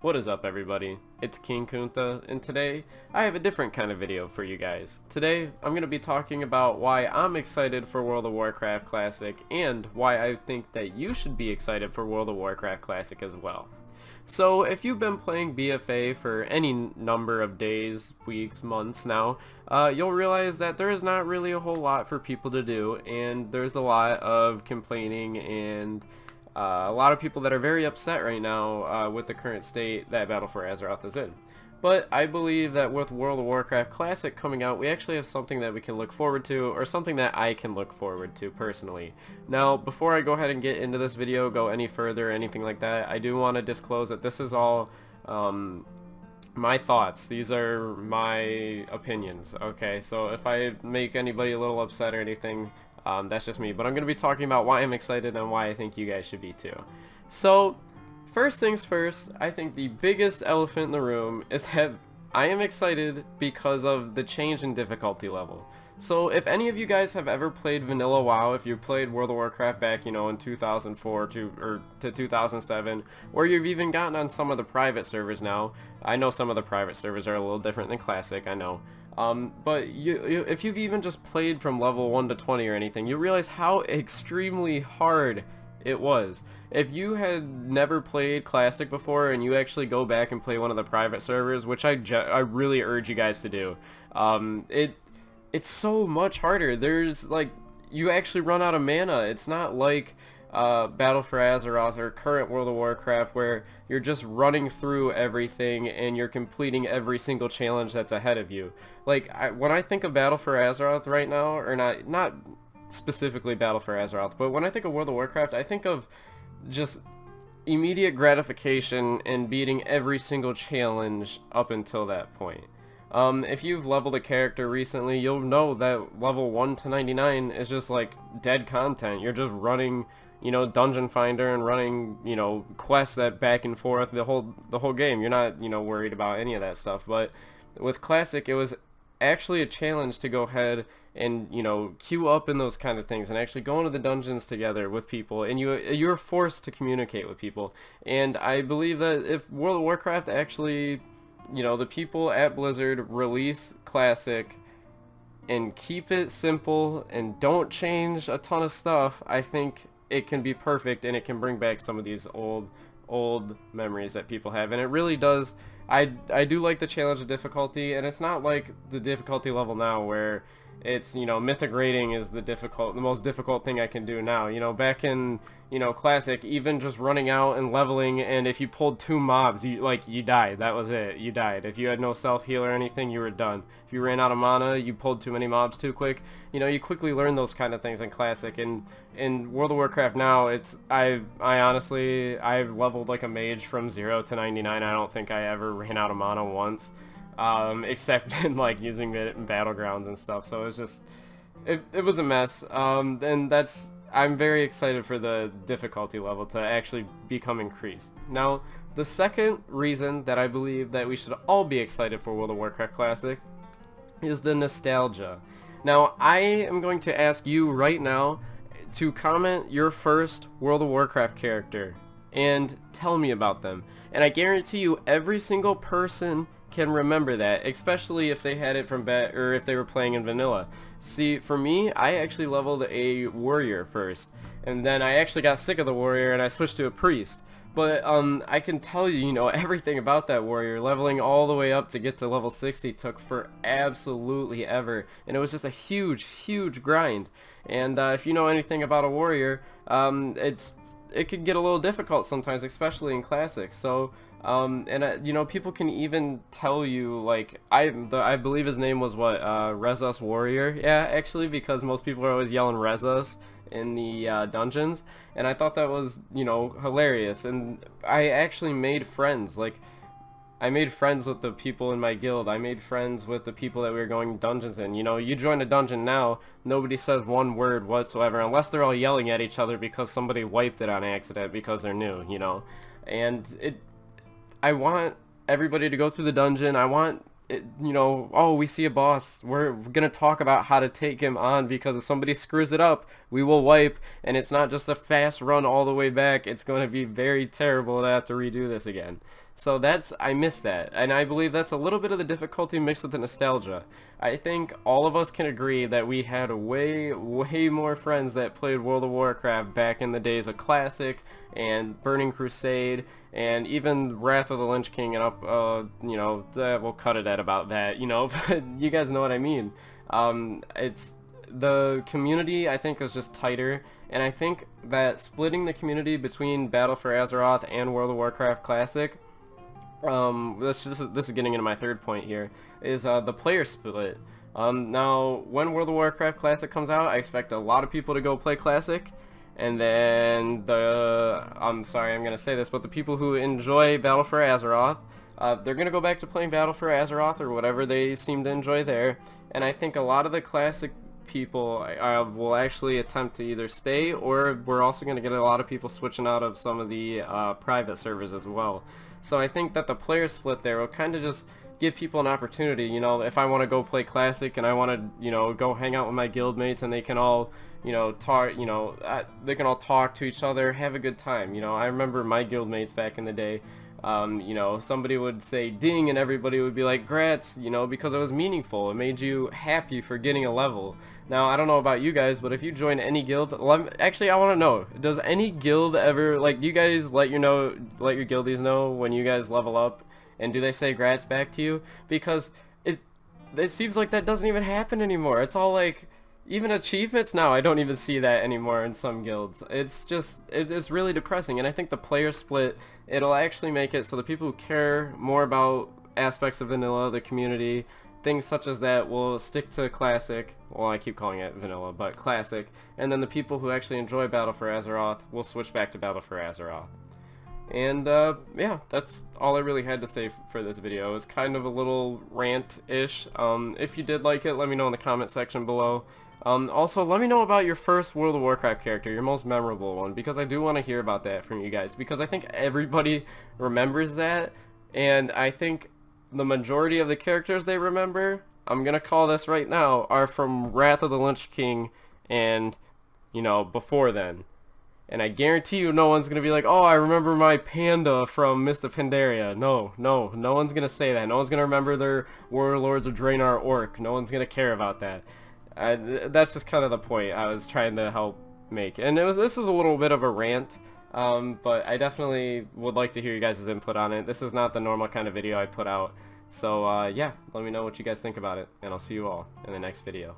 What is up, everybody? It's King Kunta, and today I have a different kind of video for you guys. Today I'm going to be talking about why I'm excited for World of Warcraft Classic and why I think that you should be excited for World of Warcraft Classic as well. So if you've been playing BFA for any number of days, weeks, months now, you'll realize that there is not really a whole lot for people to do, and there's a lot of complaining and a lot of people that are very upset right now with the current state that Battle for Azeroth is in. But I believe that with World of Warcraft Classic coming out, we actually have something that we can look forward to, or something that I can look forward to personally. Now, before I go ahead and get into this video, go any further, anything like that, I do want to disclose that this is all my thoughts. These are my opinions, okay? So if I make anybody a little upset or anything, that's just me, but I'm going to be talking about why I'm excited and why I think you guys should be too. So, first things first, I think the biggest elephant in the room is that I am excited because of the change in difficulty level. So, if any of you guys have ever played Vanilla WoW, if you played World of Warcraft back, you know, in 2004 to 2007, or you've even gotten on some of the private servers now, I know some of the private servers are a little different than Classic, I know. But if you've even just played from level 1 to 20 or anything, you realize how extremely hard it was. If you had never played Classic before and you actually go back and play one of the private servers, which I really urge you guys to do, it's so much harder. There's like, you actually run out of mana. It's not like Battle for Azeroth or current World of Warcraft where you're just running through everything and you're completing every single challenge that's ahead of you. Like, when I think of Battle for Azeroth right now, or not specifically Battle for Azeroth, but when I think of World of Warcraft, I think of just immediate gratification and beating every single challenge up until that point. If you've leveled a character recently, you'll know that level 1 to 99 is just like dead content. You're just running, you know, Dungeon Finder and running, you know, quests that back and forth the whole game. You're not, you know, worried about any of that stuff. But with Classic, it was actually a challenge to go ahead and, you know, queue up in those kind of things and actually go into the dungeons together with people, and you're forced to communicate with people. And I believe that if World of Warcraft actually, you know, the people at Blizzard release Classic and keep it simple and don't change a ton of stuff, I think it can be perfect and it can bring back some of these old memories that people have. And it really does. I do like the challenge of difficulty, and it's not like the difficulty level now where it's, you know, mythic rating is the most difficult thing I can do now. You know, back in, you know, Classic, even just running out and leveling, and if you pulled 2 mobs, you died. That was it. You died. If you had no self-heal or anything, you were done. If you ran out of mana, you pulled too many mobs too quick. You know, you quickly learn those kind of things in Classic. And in World of Warcraft now, I honestly, I've leveled like a mage from 0 to 99. I don't think I ever ran out of mana once. Except in like using it in battlegrounds and stuff. So it's just, it was a mess. And I'm very excited for the difficulty level to actually become increased. Now, the second reason that I believe that we should all be excited for World of Warcraft Classic is the nostalgia. Now, I am going to ask you right now to comment your first World of Warcraft character and tell me about them. And I guarantee you every single person can remember that, especially if they had it from or if they were playing in vanilla. See, for me, I actually leveled a warrior first, and then I actually got sick of the warrior and I switched to a priest. But I can tell you, you know, everything about that warrior. Leveling all the way up to get to level 60 took for absolutely ever, and it was just a huge grind. And if you know anything about a warrior, it could get a little difficult sometimes, especially in Classic. So you know, people can even tell you, like, I believe his name was what, Rezus Warrior, yeah, actually, because most people are always yelling Rezus in the dungeons, and I thought that was, you know, hilarious. And I actually made friends. Like, I made friends with the people in my guild. I made friends with the people that we were going dungeons in. You know, you join a dungeon now, nobody says one word whatsoever, unless they're all yelling at each other because somebody wiped it on accident because they're new, you know. And I want everybody to go through the dungeon. I want it, you know, oh, we see a boss, we're gonna talk about how to take him on, because if somebody screws it up, we will wipe, and it's not just a fast run all the way back. It's going to be very terrible to have to redo this again. So I miss that, and I believe that's a little bit of the difficulty mixed with the nostalgia. I think all of us can agree that we had way more friends that played World of Warcraft back in the days of Classic and Burning Crusade and even Wrath of the Lich King, and up, you know, we'll cut it at about that, you know, but you guys know what I mean. It's the community, I think, is just tighter, and I think that splitting the community between Battle for Azeroth and World of Warcraft Classic, this is getting into my third point here, is the player split. Now, when World of Warcraft Classic comes out, I expect a lot of people to go play Classic, and then I'm sorry I'm gonna say this, but the people who enjoy Battle for Azeroth, they're gonna go back to playing Battle for Azeroth or whatever they seem to enjoy there, and I think a lot of the Classic people will actually attempt to either stay, or we're also going to get a lot of people switching out of some of the private servers as well. So I think that the player split there will kind of just give people an opportunity, you know, if I want to go play Classic and I want to, you know, go hang out with my guildmates and they can all, you know, talk, you know, they can all talk to each other, have a good time. You know, I remember my guildmates back in the day. You know, somebody would say ding and everybody would be like grats, you know, because it was meaningful. It made you happy for getting a level. Now, I don't know about you guys, but if you join any guild, actually I want to know, does any guild ever, like, do you guys let your guildies know when you guys level up, and do they say grats back to you? Because it seems like that doesn't even happen anymore. It's all like, even achievements now, I don't even see that anymore in some guilds. It's just, it's really depressing, and I think the player split, it'll actually make it so the people who care more about aspects of vanilla, the community, things such as that, will stick to Classic. Well, I keep calling it vanilla, but Classic. And then the people who actually enjoy Battle for Azeroth will switch back to Battle for Azeroth. And yeah, that's all I really had to say for this video. It was kind of a little rant-ish. If you did like it, let me know in the comment section below. Also, let me know about your first World of Warcraft character, your most memorable one, because I do want to hear about that from you guys, because I think everybody remembers that, and I think the majority of the characters they remember, I'm gonna call this right now, are from Wrath of the Lich King and, you know, before then. And I guarantee you no one's gonna be like, oh, I remember my panda from Mist of Pandaria. No one's gonna say that. No one's gonna remember their Warlords of Draenor orc. No one's gonna care about that. That's just kind of the point I was trying to help make. And this is a little bit of a rant, but I definitely would like to hear you guys' input on it. This is not the normal kind of video I put out. So yeah, let me know what you guys think about it, and I'll see you all in the next video.